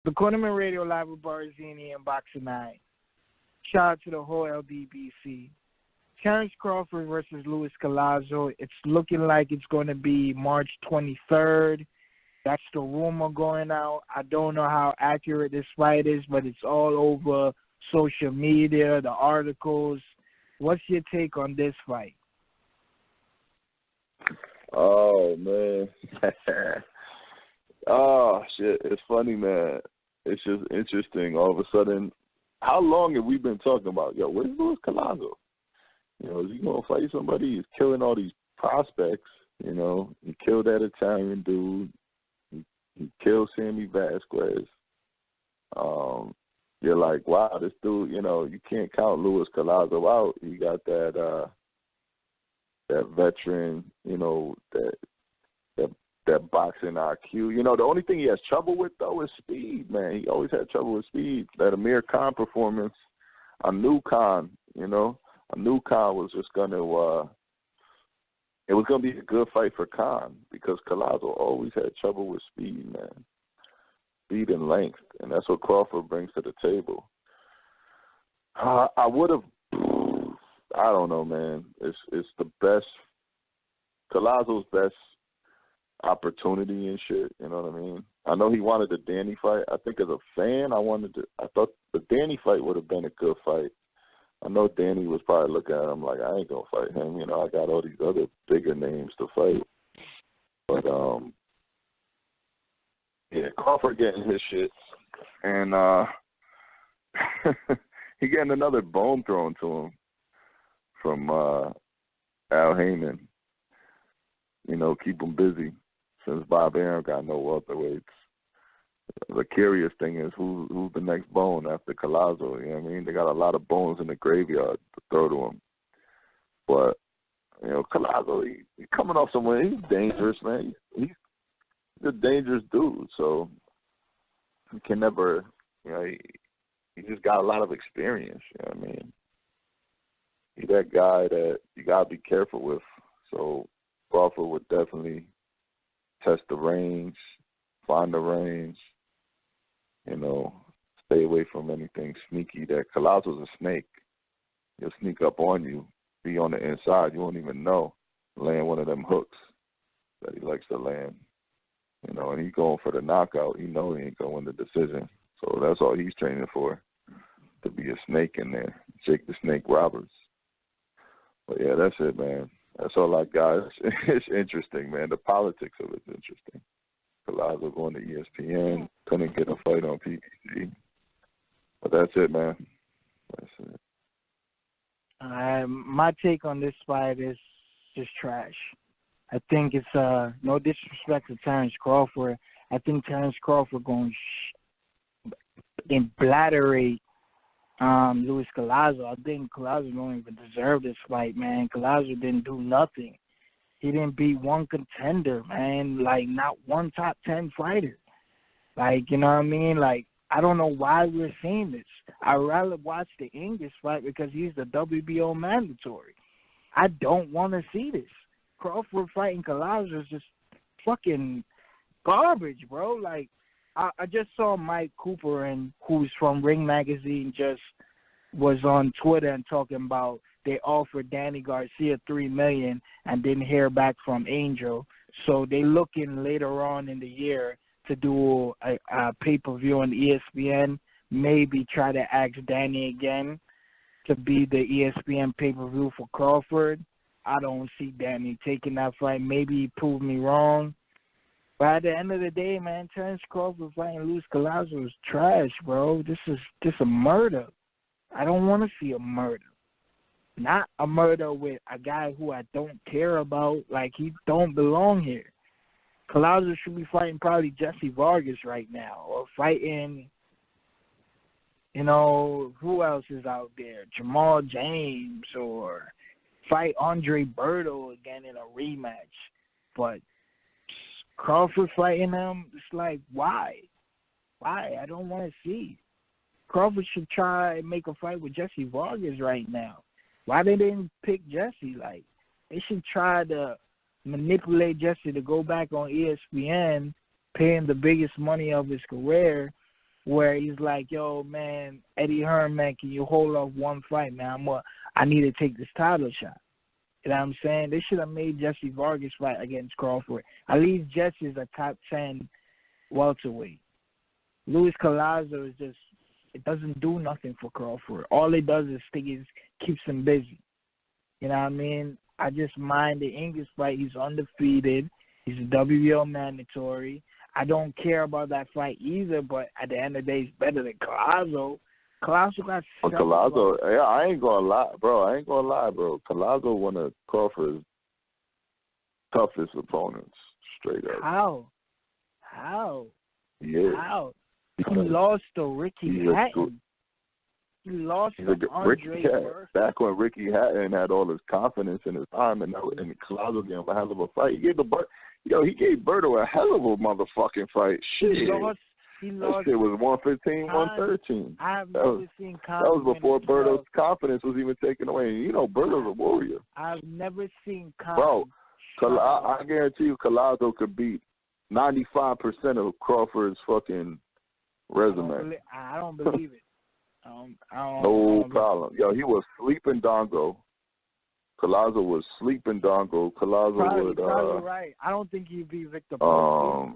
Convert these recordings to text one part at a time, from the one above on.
The Cornermen Radio Live with Barzini and Boxing Night. Shout out to the whole LDBC. Terence Crawford versus Luis Collazo. It's looking like it's going to be March 23rd. That's the rumor going out. I don't know how accurate this fight is, but it's all over social media, the articles. What's your take on this fight? Oh, man. Oh, shit. It's funny, man. It's just interesting. All of a sudden, how long have we been talking about, yo, where's Luis Collazo? You know, is he going to fight somebody? He's killing all these prospects, you know. He killed that Italian dude. He killed Sammy Vasquez. You're like, wow, this dude, you know, you can't count Luis Collazo out. He got that veteran, you know, that boxing IQ. You know, the only thing he has trouble with, though, is speed, man. He always had trouble with speed. That AMIR Khan performance, I knew Khan, you know. I knew Khan was just going to it was going to be a good fight for Khan because Collazo always had trouble with speed, man. Speed and length, and that's what Crawford brings to the table. I would have, I don't know, man. It's the best, Collazo's best opportunity and shit, you know what I mean? I know he wanted the Danny fight. I think as a fan, I thought the Danny fight would have been a good fight. I know Danny was probably looking at him like, I ain't going to fight him. You know, I got all these other bigger names to fight. But, yeah, Crawford getting his shit. And he getting another bone thrown to him from Al Heyman. You know, keep him busy since Bob Arum got no welterweights. The curious thing is who's the next bone after Collazo, you know what I mean? They got a lot of bones in the graveyard to throw to him. But, you know, Collazo, he's coming off somewhere. He's dangerous, man. He's a dangerous dude. So he can never, you know, he just got a lot of experience, you know what I mean? He's that guy that you got to be careful with. So Crawford would definitely test the range, find the range, you know, stay away from anything sneaky. That Collazo's a snake. He'll sneak up on you, be on the inside. You won't even know. Land one of them hooks that he likes to land. You know, and he's going for the knockout. He know he ain't going to win the decision. So that's all he's training for, to be a snake in there. Jake the Snake Roberts. But, yeah, that's it, man. That's all I got. It's interesting, man. The politics of it's interesting. Collazo going to ESPN, couldn't get a fight on PBC. But that's it, man. That's it. My take on this fight is just trash. I think it's no disrespect to Terence Crawford. I think Terence Crawford going to blatherate Luis Collazo. I think Collazo don't even deserve this fight, man. Collazo didn't do nothing. He didn't beat one contender, man. Like, not one top 10 fighter. Like, you know what I mean? Like, I don't know why we're seeing this. I'd rather watch the English fight because he's the WBO mandatory. I don't want to see this. Crawford fighting Collazo is just fucking garbage, bro. Like, I just saw Mike Cooper, and who's from Ring Magazine, just was on Twitter and talking about they offered Danny Garcia $3 million and didn't hear back from Angel. So they looking later on in the year to do a pay-per-view on ESPN, maybe try to ask Danny again to be the ESPN pay-per-view for Crawford. I don't see Danny taking that fight. Maybe he proved me wrong. But at the end of the day, man, Terence Crawford fighting Luis Collazo is trash, bro. This is just a murder. I don't want to see a murder. Not a murder with a guy who I don't care about. Like, he don't belong here. Collazo should be fighting probably Jessie Vargas right now, or fighting, you know, who else is out there? Jamal James, or fight Andre Berto again in a rematch. But Crawford fighting him, it's like, why? Why? I don't want to see. Crawford should try and make a fight with Jessie Vargas right now. Why they didn't pick Jessie? Like, they should try to manipulate Jessie to go back on ESPN, pay him the biggest money of his career, where he's like, yo, man, Eddie Hearn, man, can you hold off one fight, man? I need to take this title shot. You know what I'm saying? They should have made Jessie Vargas fight against Crawford. At least Jessie's a top 10 welterweight. Luis Collazo is just, it doesn't do nothing for Crawford. All it does is keeps him busy. You know what I mean? I just mind the English fight. He's undefeated. He's a WBO mandatory. I don't care about that fight either, but at the end of the day, it's better than Collazo. Collazo got Collazo, yeah, I ain't gonna lie, bro. Collazo one of Crawford's toughest opponents, straight up. How? Yeah. How? He lost to Ricky Hatton. He lost to Andre Murphy. Back when Ricky Hatton had all his confidence in his time, and Collazo gave him a hell of a fight. He gave Berto a hell of a motherfucking fight. Shit. He lost. That shit was 115, 113. I have never seen confidence. That was before Berto's confidence was even taken away. You know, Berto's a warrior. I've never seen confidence. Bro, I guarantee you Collazo could beat 95% of Crawford's fucking resume. I don't believe it. No problem. Yo, he was sleeping Dongo. Collazo was sleeping Dongo. Collazo probably right. I don't think he'd be Victor Posto.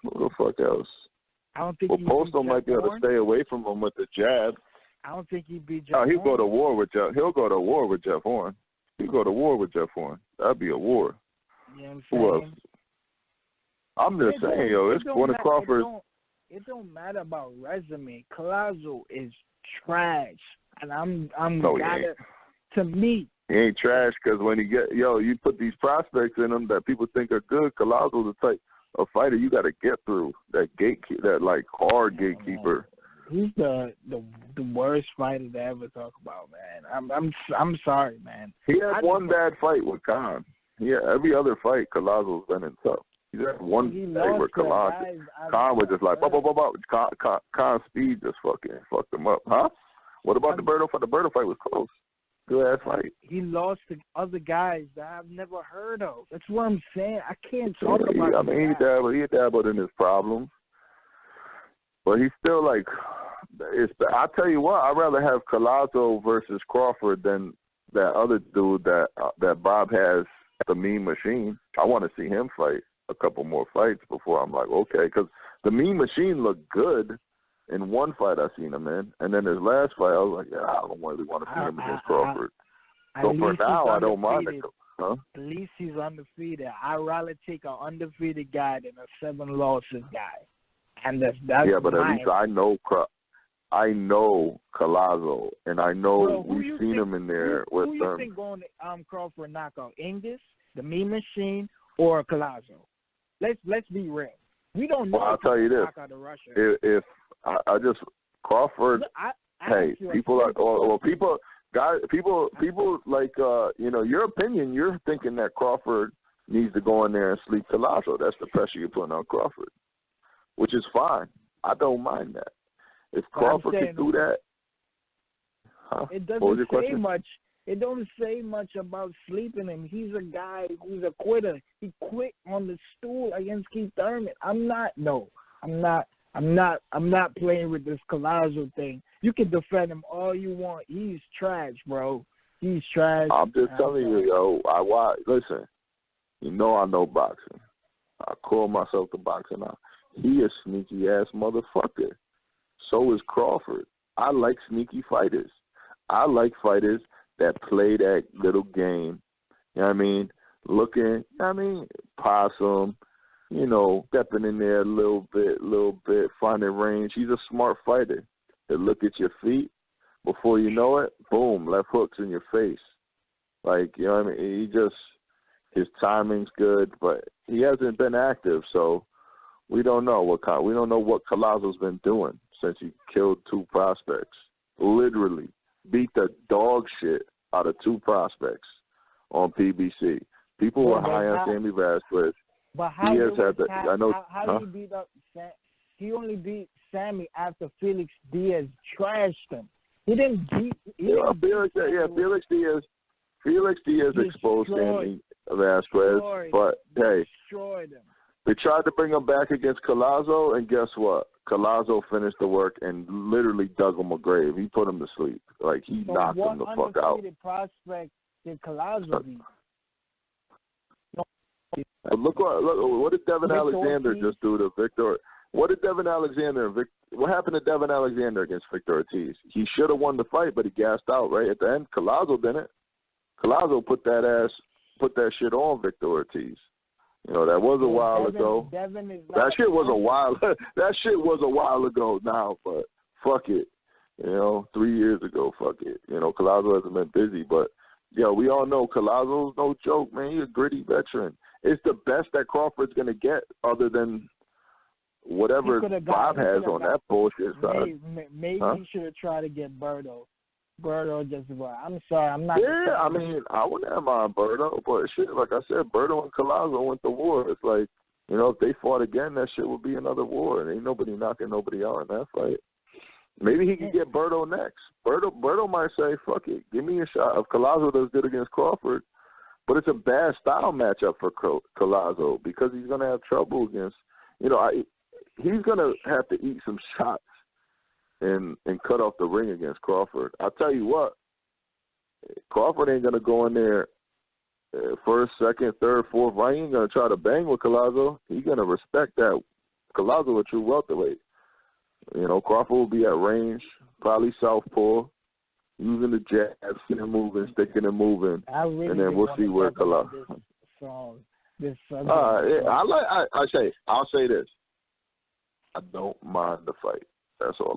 Who the fuck else? I don't think Posto might be able to stay away from him with the jab. I don't think he'd be Jeff Horn. He'll go to war with Jeff. He'll go to war with Jeff Horn. He'll go to war with Jeff Horn. That'd be a war. You know what I'm saying? Who else? I'm just saying, yo, it's one of Crawford's. It don't matter about resume. Collazo is trash, and to me. He ain't trash because when you put these prospects in him that people think are good. Collazo's the type of fighter you got to get through. That gatekeeper, that like hard gatekeeper. He's the worst fighter to ever talk about, man. I'm sorry, man. He had one bad fight with Khan. Yeah, every other fight Collazo's been in tough. He's had one fight with Khan. Khan was just like, Khan's speed just fucked him up, huh? What about the Berto fight? The Berto fight was close. Good ass fight. He lost to other guys that I've never heard of. That's what I'm saying. I can't talk about. He dabbled in his problems, but he's still like. I tell you what, I'd rather have Collazo versus Crawford than that other dude that Bob has, the Mean Machine. I want to see him fight a couple more fights before I'm like, okay, because the Mean Machine looked good in one fight I seen him in, and then his last fight I was like, yeah, I don't really want to see him against Crawford. So for now, I don't mind it. Huh? At least he's undefeated. I'd rather take an undefeated guy than a 7 losses guy, and that's yeah. But at least I know Collazo, and I know we've seen him in there with Who you think going to Crawford knockout? Angus, the Mean Machine, or Collazo? Let's be real. We don't know. Well, I'll tell you this: if I just Crawford, people like your opinion. You're thinking that Crawford needs to go in there and sleep Collazo. That's the pressure you're putting on Crawford, which is fine. I don't mind that. If Crawford can do that, it doesn't say much. It don't say much about sleeping him. He's a guy who's a quitter. He quit on the stool against Keith Thurman. I'm not playing with this Collazo thing. You can defend him all you want. He's trash, bro. He's trash. I'm just telling you, yo. Listen. I know boxing. I call myself the boxing now. He a sneaky ass motherfucker. So is Crawford. I like sneaky fighters. I like fighters that play that little game. You know what I mean? Possum, stepping in there a little bit, finding range. He's a smart fighter. They look at your feet. Before you know it, boom, left hooks in your face. Like, you know what I mean? His timing's good, but he hasn't been active, so we don't know what Collazo's been doing since he killed 2 prospects. Literally beat the dog shit out of 2 prospects on PBC. People were high on Sammy Vasquez. But how he beat up he only beat Sammy after Felix Diaz trashed him. He didn't beat Felix Diaz exposed Sammy Vasquez, but hey, destroyed him. They tried to bring him back against Collazo, and guess what? Collazo finished the work and literally dug him a grave. He put him to sleep. Like, he knocked him the fuck out. What prospect did Collazo beat? But look what did Devin Alexander just do to Victor? What did Devin Alexander what happened to Devin Alexander against Victor Ortiz? He should have won the fight, but he gassed out right at the end. Collazo didn't. Collazo put that shit on Victor Ortiz. You know, that was a while ago. That shit was a while ago now, but fuck it. You know, 3 years ago, fuck it. You know, Collazo hasn't been busy, but we all know Collazo's no joke, man. He's a gritty veteran. It's the best that Crawford's gonna get, other than whatever Bob has on that bullshit side. Maybe he should have tried to get Berto. Berto just, I'm sorry, I'm not. Yeah, I mean, I wouldn't have mind Berto, but shit, like I said, Berto and Collazo went to war. It's like, you know, if they fought again, that shit would be another war, and ain't nobody knocking nobody out in that fight. Maybe he could get Berto next. Berto might say, fuck it, give me a shot. If Collazo does good against Crawford, but it's a bad style matchup for Collazo because he's going to have trouble against, you know, he's going to have to eat some shots and cut off the ring against Crawford. I'll tell you what, Crawford ain't going to go in there first, second, third, fourth. He ain't going to try to bang with Collazo. He's going to respect that. Collazo a true welterweight. You know, Crawford will be at range, probably southpaw, using the jab, sticking and moving, and then we'll see where Collazo. I'll say this. I don't mind the fight. That's all